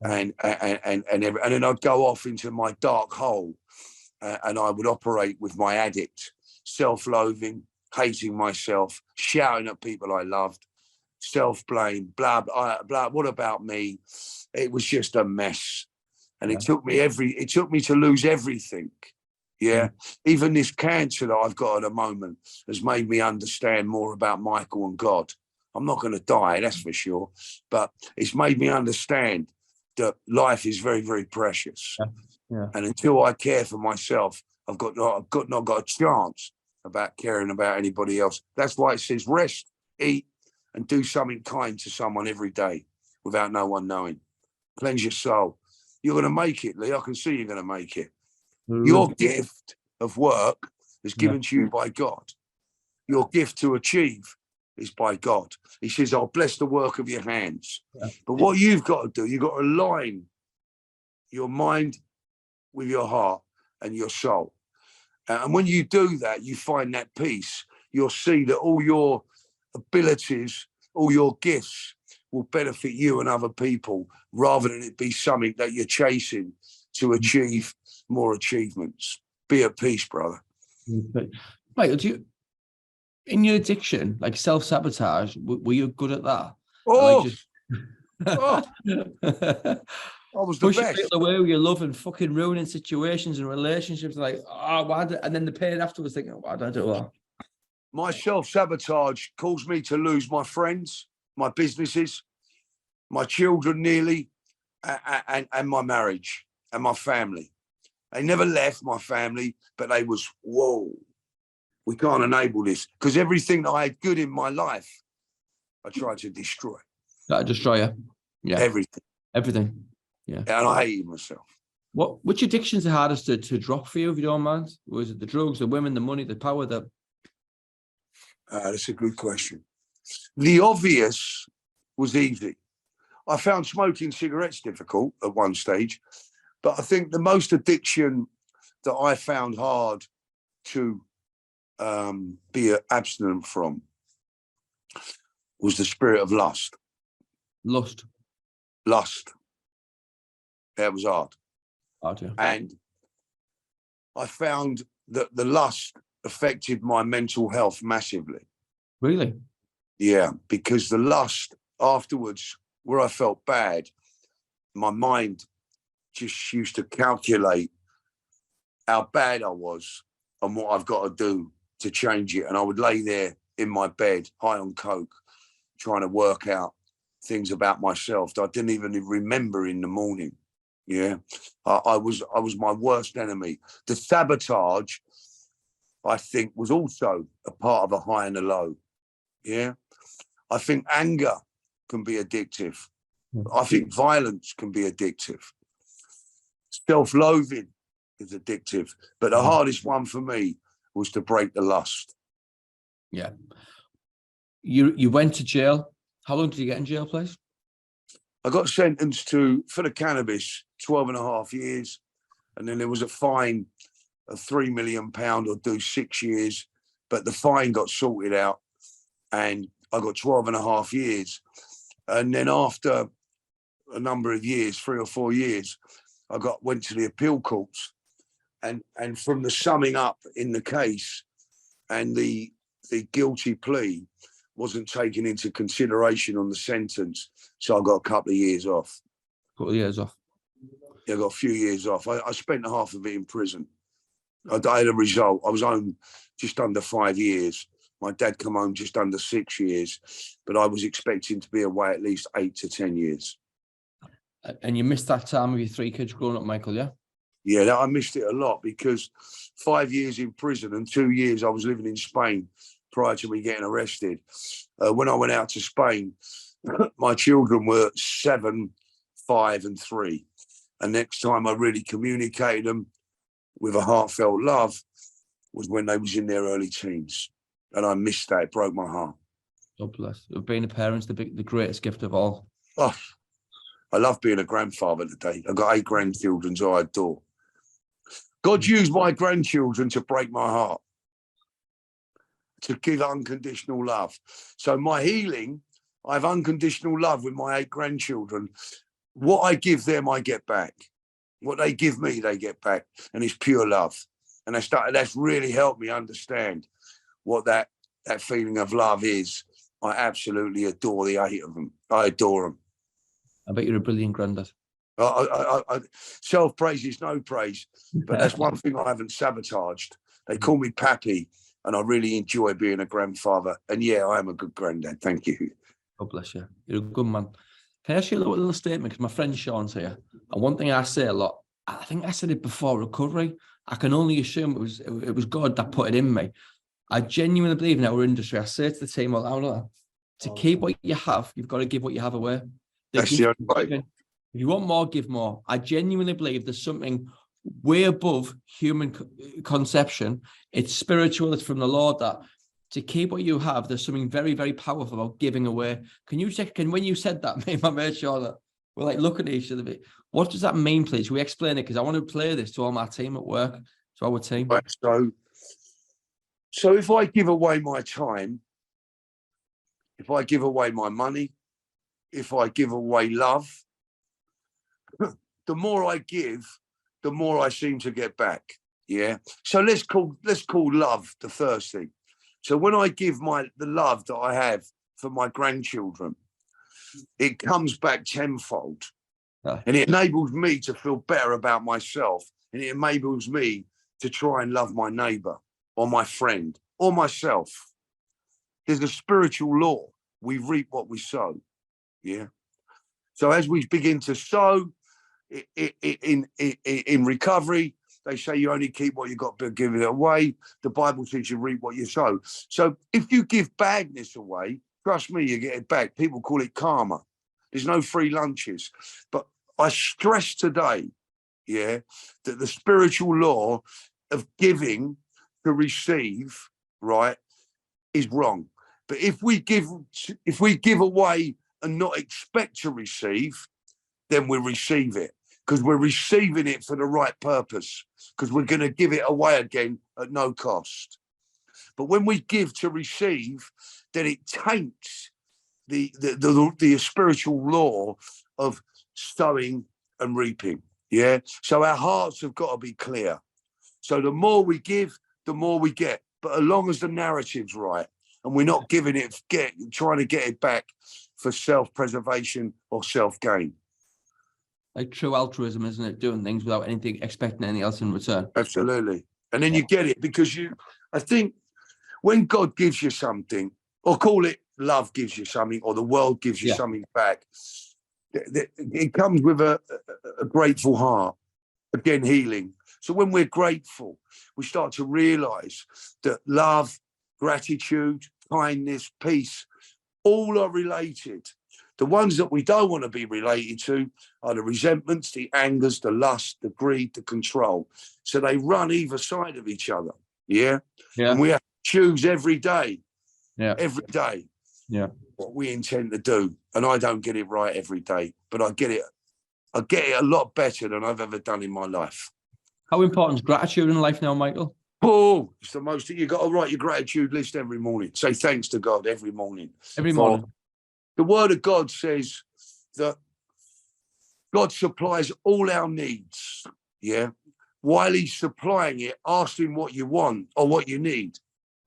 Speaker 4: and then I'd go off into my dark hole, and I would operate with my addict, self-loathing, hating myself, shouting at people I loved, self-blame, blah, blah, blah. What about me? It was just a mess. And it took me to lose everything. Yeah. Even this cancer that I've got at the moment has made me understand more about Michael and God. I'm not going to die, that's for sure. But it's made me understand that life is very, very precious. And until I care for myself, I've not got a chance about caring about anybody else. That's why it says rest, eat, and do something kind to someone every day without no one knowing. Cleanse your soul. You're going to make it, Lee. I can see you're going to make it. Your gift of work is given to you by God. Your gift to achieve is by God. He says, "I'll bless the work of your hands." But what you've got to do, you've got to align your mind with your heart and your soul. And when you do that, you find that peace. You'll see that all your abilities, all your gifts will benefit you and other people, rather than it be something that you're chasing to achieve more achievements. Be at peace, brother.
Speaker 2: Michael, in your addiction, like self-sabotage, were you good at that?
Speaker 4: I was the
Speaker 2: pushing
Speaker 4: best.
Speaker 2: people away with your love and fucking ruining situations and relationships, like, and then the pain afterwards, thinking, why did I do that?
Speaker 4: My self-sabotage caused me to lose my friends, my businesses, my children nearly, and my marriage and my family. They never left my family, but they was, whoa, we can't enable this. Because everything that I had good in my life, I tried to destroy.
Speaker 2: That destroy you? Yeah. Everything. Yeah.
Speaker 4: And I hated myself.
Speaker 2: Which addictions are hardest to drop for you, if you don't mind? Was it the drugs, the women, the money, the power,
Speaker 4: That's a good question. The obvious was easy. I found smoking cigarettes difficult at one stage, but I think the most addiction that I found hard to be abstinent from was the spirit of lust.
Speaker 2: Lust.
Speaker 4: That was hard.
Speaker 2: Yeah.
Speaker 4: And I found that the lust affected my mental health massively.
Speaker 2: Really?
Speaker 4: Yeah, because the lust afterwards, where I felt bad, my mind just used to calculate how bad I was and what I've got to do to change it. And I would lay there in my bed, high on coke, trying to work out things about myself that I didn't even remember in the morning. Yeah, I was my worst enemy. The sabotage, I think, was also a part of a high and a low. Yeah, I think anger can be addictive. I think violence can be addictive. Self-loathing is addictive, but the hardest one for me was to break the lust.
Speaker 2: Yeah. You went to jail. How long did you get in jail, please?
Speaker 4: I got sentenced to, for the cannabis, 12 and a half years. And then there was a fine of £3 million or do 6 years. But the fine got sorted out and I got 12 and a half years. And then after a number of years, 3 or 4 years, I went to the appeal courts. And from the summing up in the case and the guilty plea wasn't taken into consideration on the sentence. So I got a couple of years off.
Speaker 2: Couple of years off.
Speaker 4: Yeah, I got a few years off. I spent half of it in prison. I had a result. I was home just under 5 years. My dad come home just under 6 years, but I was expecting to be away at least 8 to 10 years.
Speaker 2: And you missed that time with your 3 kids growing up, Michael, yeah?
Speaker 4: Yeah, I missed it a lot because 5 years in prison and 2 years I was living in Spain prior to me getting arrested. When I went out to Spain, my children were 7, 5 and 3. And next time I really communicated them with a heartfelt love was when they was in their early teens. And I missed that. It broke my heart.
Speaker 2: God bless. Being a parent's the greatest gift of all.
Speaker 4: Oh, I love being a grandfather today. I've got 8 grandchildren, so I adore. God used my grandchildren to break my heart, to give unconditional love. So my healing, I have unconditional love with my 8 grandchildren. What I give them, I get back. What they give me, they get back. And it's pure love. And that's really helped me understand what that feeling of love is. I absolutely adore the 8 of them. I adore them.
Speaker 2: I bet you're a brilliant granddad.
Speaker 4: Self-praise is no praise, but that's one thing I haven't sabotaged. They call me Pappy, and I really enjoy being a grandfather. And yeah, I am a good granddad. Thank you.
Speaker 2: God bless you. You're a good man. Can I ask you a little statement? Because my friend Sean's here. And one thing I say a lot, I think I said it before recovery. I can only assume it was God that put it in me. I genuinely believe in our industry. I say to the team, well, to keep what you have, you've got to give what you have away.
Speaker 4: That's the only way.
Speaker 2: If you want more, give more. I genuinely believe there's something way above human conception. It's spiritual. It's from the Lord that to keep what you have, there's something very, very powerful about giving away. When you said that, me and my mate sure that we're like looking at each other. What does that mean, please? Can we explain it? Because I want to play this to all my team at work, to our team.
Speaker 4: Right, so if I give away my time, if I give away my money, if I give away love, the more I give, the more I seem to get back. Yeah. So let's call love the first thing. So when I give the love that I have for my grandchildren, it comes back tenfold. And it enables me to feel better about myself. And it enables me to try and love my neighbor or my friend or myself. There's a spiritual law. We reap what we sow. Yeah. So as we begin to sow in recovery, they say you only keep what you got, but give it away. The Bible says you reap what you sow. So if you give badness away, trust me, you get it back. People call it karma. There's no free lunches. But I stress today, yeah, that the spiritual law of giving to receive, right, is wrong. But if we give away and not expect to receive, then we receive it. Because we're receiving it for the right purpose, because we're going to give it away again at no cost. But when we give to receive, then it taints the spiritual law of sowing and reaping. Yeah. So our hearts have got to be clear. So the more we give, the more we get. But as long as the narrative's right and we're not giving it, trying to get it back for self-preservation or self-gain.
Speaker 2: Like true altruism, isn't it? Doing things without expecting anything else in return.
Speaker 4: Absolutely. And then you get it because I think when God gives you something, or call it love gives you something, or the world gives you something back, it comes with a grateful heart. Again, healing. So when we're grateful, we start to realize that love, gratitude, kindness, peace, all are related The ones that we don't want to be related to are the resentments, the angers, the lust, the greed, the control. So they run either side of each other. Yeah. And we have to choose every day. Every day. What we intend to do. And I don't get it right every day, but I get it a lot better than I've ever done in my life.
Speaker 2: How important is gratitude in life now, Michael?
Speaker 4: Oh, it's the most. You've got to write your gratitude list every morning. Say thanks to God every morning.
Speaker 2: Every morning.
Speaker 4: The word of God says that God supplies all our needs. Yeah. While he's supplying it, ask him what you want or what you need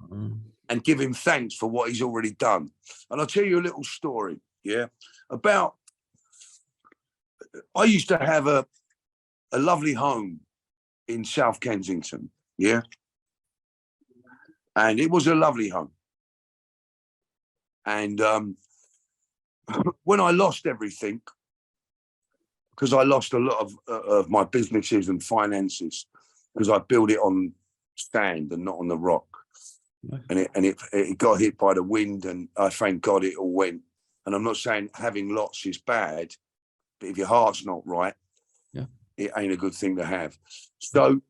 Speaker 4: and give him thanks for what he's already done. And I'll tell you a little story. Yeah. I used to have a lovely home in South Kensington. Yeah. And it was a lovely home. And when I lost everything, because I lost a lot of my businesses and finances, because I built it on sand and not on the rock. And it got hit by the wind, and I thank God it all went. And I'm not saying having lots is bad, but if your heart's not right, it ain't a good thing to have. So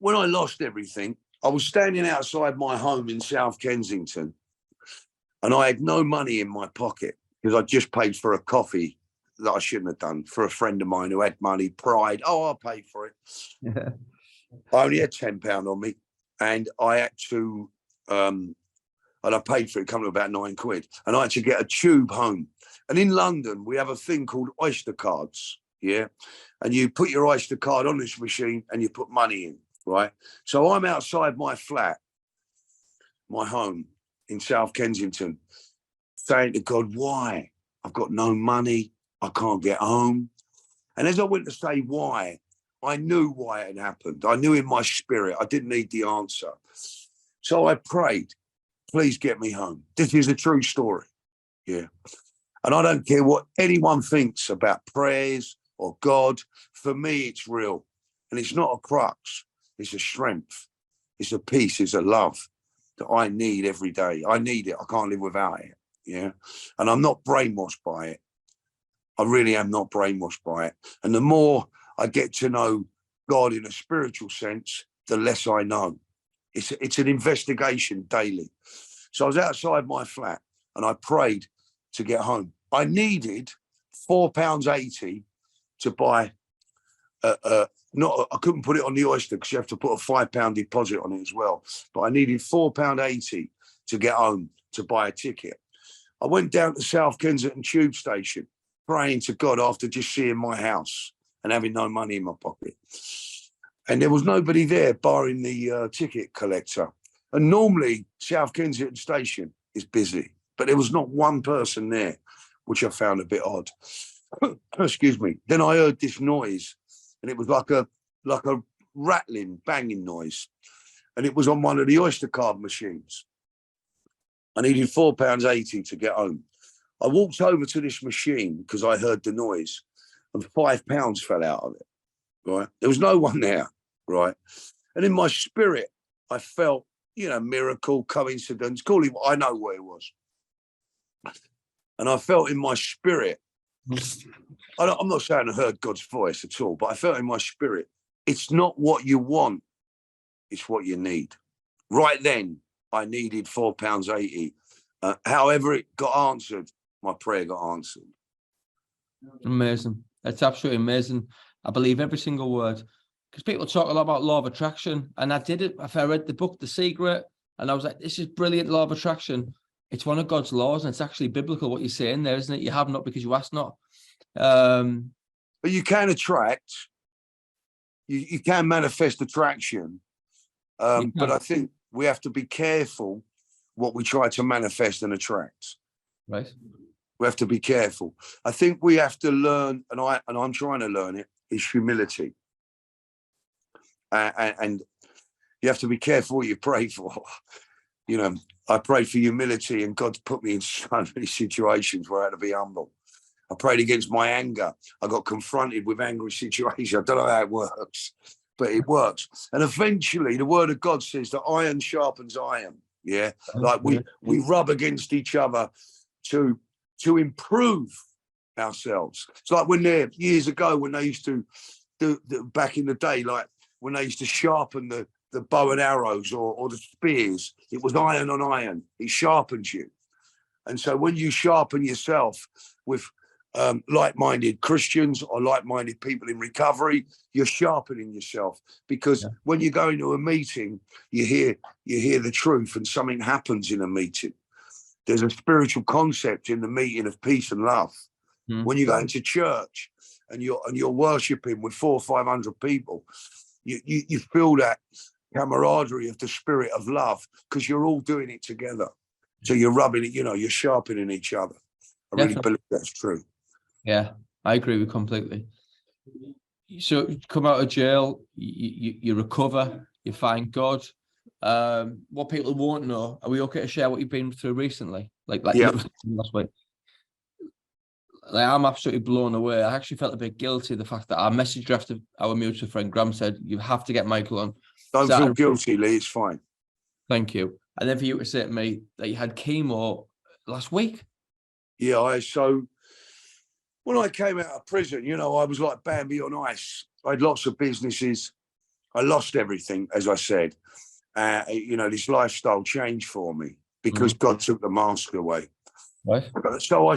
Speaker 4: when I lost everything, I was standing outside my home in South Kensington, and I had no money in my pocket because I just paid for a coffee that I shouldn't have done for a friend of mine who had money, pride. Oh, I'll pay for it. Yeah. I only had £10 on me, and I had to, and I paid for it, coming to about £9, and I had to get a tube home. And in London, we have a thing called Oyster cards, yeah? And you put your Oyster card on this machine and you put money in, right? So I'm outside my flat, my home in South Kensington, saying to God, why? I've got no money. I can't get home. And as I went to say why, I knew why it had happened. I knew in my spirit. I didn't need the answer. So I prayed, please get me home. This is a true story. Yeah. And I don't care what anyone thinks about prayers or God. For me, it's real. And it's not a crux. It's a strength. It's a peace. It's a love that I need every day. I need it. I can't live without it. Yeah. And I'm not brainwashed by it. I really am not brainwashed by it. And the more I get to know God in a spiritual sense, the less I know. It's an investigation daily. So I was outside my flat and I prayed to get home. I needed £4.80 to buy I couldn't put it on the Oyster because you have to put a £5 deposit on it as well. But I needed £4.80 to get home to buy a ticket. I went down to South Kensington Tube Station, praying to God after just seeing my house and having no money in my pocket. And there was nobody there barring the ticket collector. And normally South Kensington Station is busy, but there was not one person there, which I found a bit odd. Excuse me. Then I heard this noise, and it was like a rattling, banging noise. And it was on one of the Oyster card machines. I needed £4.80 to get home. I walked over to this machine because I heard the noise, and £5 fell out of it, right? There was no one there, right? And in my spirit, I felt, miracle, coincidence, call it what I know what it was. And I felt in my spirit, I'm not saying I heard God's voice at all, but I felt in my spirit, it's not what you want, it's what you need. Right then, I needed £4.80. However it got answered, my prayer got answered.
Speaker 2: Amazing. That's absolutely amazing. I believe every single word. Because people talk a lot about law of attraction, and I did it. I read the book, The Secret, and I was like, this is brilliant, law of attraction. It's one of God's laws, and it's actually biblical what you're saying there, isn't it? You have not because you ask not.
Speaker 4: But you can attract. You can manifest attraction. But I think we have to be careful what we try to manifest and attract.
Speaker 2: Right.
Speaker 4: We have to be careful. I think we have to learn, and I'm trying to learn it, is humility. And you have to be careful what you pray for. I prayed for humility, and God's put me in so many situations where I had to be humble. I prayed against my anger. I got confronted with angry situations. I don't know how it works, but it works. And eventually the word of God says that iron sharpens iron. Yeah. Like we rub against each other to to improve ourselves. It's like when they're years ago when they used to do back in the day, like when they used to sharpen the bow and arrows or the spears, it was iron on iron. It sharpens you. And so when you sharpen yourself with like-minded Christians or like-minded people in recovery, you're sharpening yourself, because when you go into a meeting, you hear the truth and something happens in a meeting. There's a spiritual concept in the meeting of peace and love. When you go into church and you're worshiping with 400 or 500 people, you feel that camaraderie of the spirit of love, because you're all doing it together. So you're rubbing it, you're sharpening each other. I really believe that's true. Yeah,
Speaker 2: I agree with completely. So you come out of jail, you recover, you find God. What people won't know, are we okay to share what you've been through recently? Like last week. Like, I'm absolutely blown away. I actually felt a bit guilty, the fact that I messaged after our mutual friend Graham said, you have to get Michael on.
Speaker 4: Don't feel guilty, Lee, it's fine.
Speaker 2: Thank you. And then for you to say to me that you had chemo last week.
Speaker 4: Yeah, so when I came out of prison, I was like Bambi on ice. I had lots of businesses. I lost everything, as I said. This lifestyle changed for me because God took the mask away.
Speaker 2: Right.
Speaker 4: So I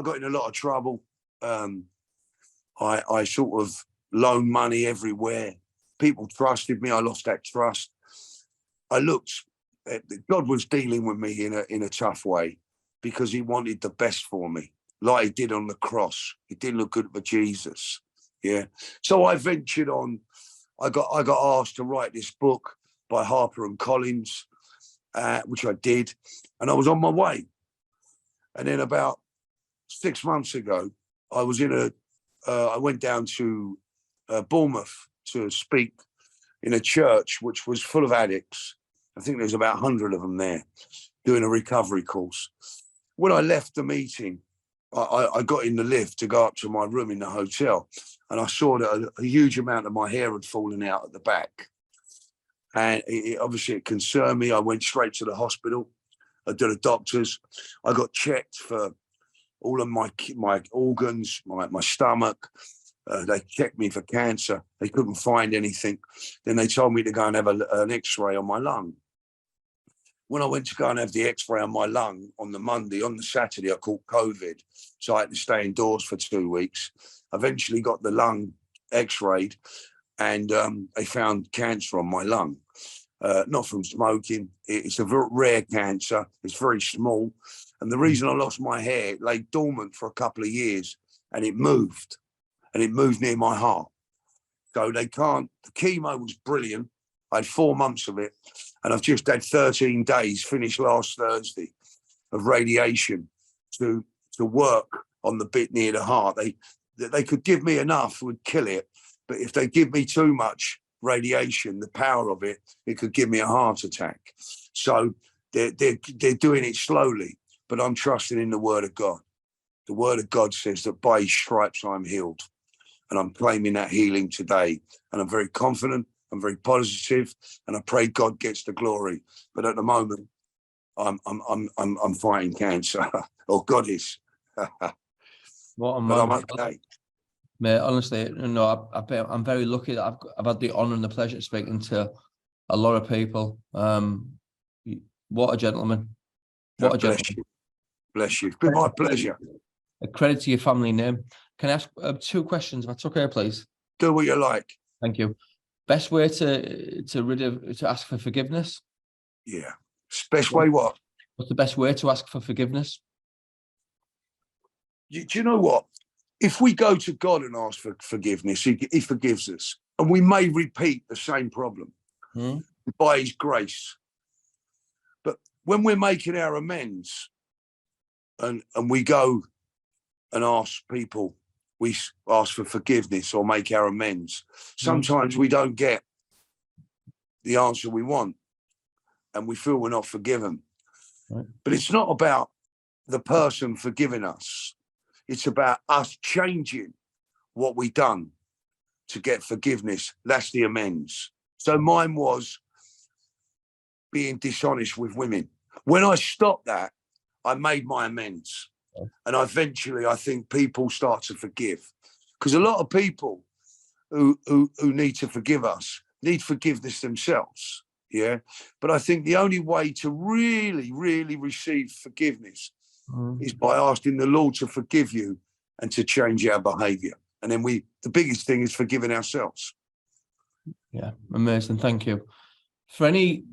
Speaker 4: got in a lot of trouble. I sort of loaned money everywhere. People trusted me. I lost that trust. God was dealing with me in a tough way, because he wanted the best for me, like he did on the cross. It didn't look good for Jesus. Yeah. So I ventured on. I got asked to write this book by Harper & Collins, which I did, and I was on my way. And then about 6 months ago, I went down to Bournemouth to speak in a church which was full of addicts. I think there's about 100 of them there doing a recovery course. When I left the meeting, I got in the lift to go up to my room in the hotel, and I saw that a huge amount of my hair had fallen out at the back. And obviously it concerned me. I went straight to the hospital. I did the doctors. I got checked for all of my organs, my stomach. They checked me for cancer. They couldn't find anything. Then they told me to go and have an X-ray on my lung. When I went to go and have the X-ray on my lung on the Monday, on the Saturday, I caught COVID. So I had to stay indoors for 2 weeks. Eventually got the lung X-rayed, and they found cancer on my lung. Not from smoking. It's a very rare cancer. It's very small. And the reason I lost my hair, it lay dormant for a couple of years, and it moved near my heart. So the chemo was brilliant. I had 4 months of it, and I've just had 13 days, finished last Thursday, of radiation to work on the bit near the heart. They could give me enough, would kill it. But if they give me too much radiation, the power of it could give me a heart attack. So they're doing it slowly, but I'm trusting in the word of God. The word of God says that by his stripes I'm healed, and I'm claiming that healing today. And I'm very confident, I'm very positive, and I pray God gets the glory. But at the moment, I'm fighting cancer, or God is.
Speaker 2: What a man.
Speaker 4: But I'm okay.
Speaker 2: Mate, honestly, I'm very lucky that I've had the honour and the pleasure of speaking to a lot of people. What a gentleman. What a gentleman.
Speaker 4: Bless you. It's been my pleasure.
Speaker 2: A credit to your family name. Can I ask 2 questions, if that's okay, please?
Speaker 4: Do what you like.
Speaker 2: Thank you. Best way to ask for forgiveness?
Speaker 4: Yeah. Best way what?
Speaker 2: What's the best way to ask for forgiveness?
Speaker 4: Do you know what? If we go to God and ask for forgiveness, he forgives us. And we may repeat the same problem by his grace. But when we're making our amends and we go and ask people, we ask for forgiveness or make our amends, sometimes we don't get the answer we want and we feel we're not forgiven. Right. But it's not about the person forgiving us. It's about us changing what we done to get forgiveness. That's the amends. So mine was being dishonest with women. When I stopped that, I made my amends. And eventually, I think people start to forgive, because a lot of people who need to forgive us need forgiveness themselves. Yeah. But I think the only way to really, really receive forgiveness is by asking the Lord to forgive you and to change our behavior. And then the biggest thing is forgiving ourselves.
Speaker 2: Yeah, amazing. Thank you. For any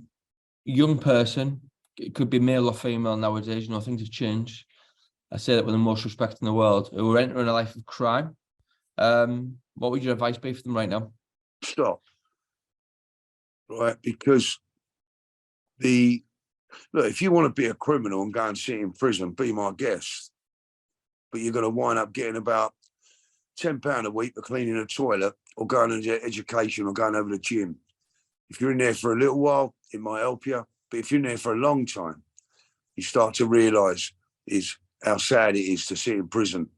Speaker 2: young person, it could be male or female nowadays, things have changed. I say that with the most respect in the world, who are entering a life of crime. What would your advice be for them right now?
Speaker 4: Stop. Right? Because look, if you want to be a criminal and go and sit in prison, be my guest. But you're going to wind up getting about £10 a week for cleaning a toilet or going into education or going over the gym. If you're in there for a little while, it might help you. But if you're in there for a long time, you start to realise how sad it is to sit in prison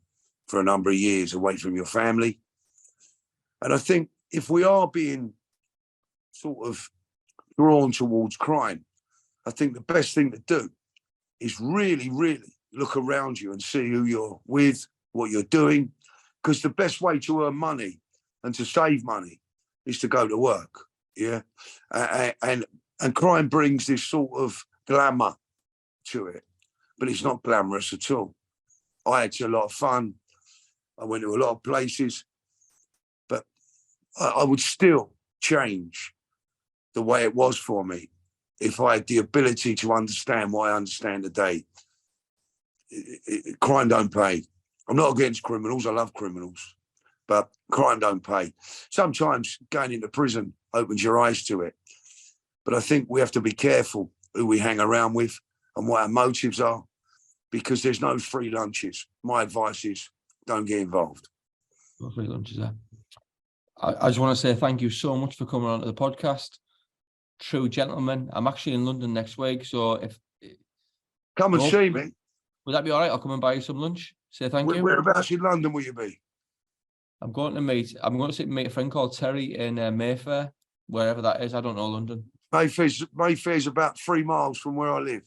Speaker 4: for a number of years away from your family. And I think if we are being sort of drawn towards crime, I think the best thing to do is really, really look around you and see who you're with, what you're doing, because the best way to earn money and to save money is to go to work. Yeah. And crime brings this sort of glamour to it, but it's not glamorous at all. I had a lot of fun. I went to a lot of places, but I would still change the way it was for me if I had the ability to understand what I understand today. Crime don't pay. I'm not against criminals. I love criminals, but crime don't pay. Sometimes going into prison opens your eyes to it. But I think we have to be careful who we hang around with and what our motives are, because there's no free lunches. My advice is don't get involved.
Speaker 2: No free lunches there. I just want to say thank you so much for coming on to the podcast. True gentleman. I'm actually in London next week, so if
Speaker 4: come and see me.
Speaker 2: Would that be all right? I'll come and buy you some lunch. Say thank you.
Speaker 4: Whereabouts in London will you be?
Speaker 2: I'm going to meet a friend called Terry in Mayfair, wherever that is. I don't know London.
Speaker 4: Mayfair's about 3 miles from where I live.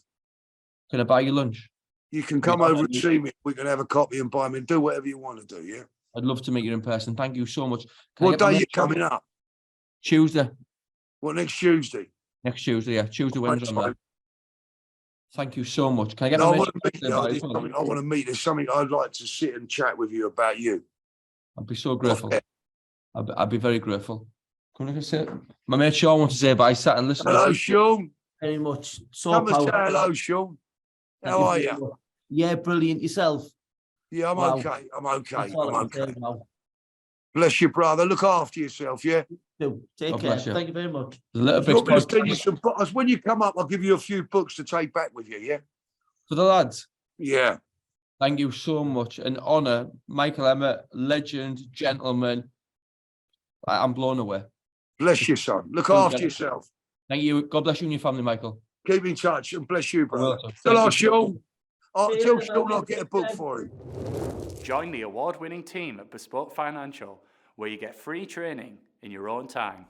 Speaker 2: Can I buy you lunch?
Speaker 4: You can come over and see me. We can have a coffee and buy me and do whatever you want to do, yeah?
Speaker 2: I'd love to meet you in person. Thank you so much.
Speaker 4: What day are you coming up?
Speaker 2: Tuesday.
Speaker 4: What, next Tuesday?
Speaker 2: Next Tuesday, yeah. Tuesday, Wednesday. Thank you so much. Can I get
Speaker 4: I
Speaker 2: my
Speaker 4: want to meet. There's something I'd like to sit and chat with you about you.
Speaker 2: I'd be so grateful. I'd be very grateful. Come on, say it. My mate Sean wants to say bye. Sat and listen.
Speaker 4: Hello, Sean.
Speaker 5: Very much. So
Speaker 4: come and say hello, Sean. How are you?
Speaker 5: Yeah, brilliant. Yourself?
Speaker 4: Yeah, I'm okay. I'm okay. Bless you, brother. Look after yourself, yeah?
Speaker 5: Take care. Thank you very much.
Speaker 4: When you come up, I'll give you a few books to take back with you, yeah?
Speaker 2: For the lads?
Speaker 4: Yeah.
Speaker 2: Thank you so much. An honour. Michael Emmett, legend, gentleman. I'm blown away.
Speaker 4: Bless you, son. Look after yourself.
Speaker 2: Thank you. God bless you and your family, Michael.
Speaker 4: Keep in touch and bless you, brother. Tell Sean I'll get a book for him.
Speaker 6: Join the award-winning team at Bespoke Financial, where you get free training in your own time.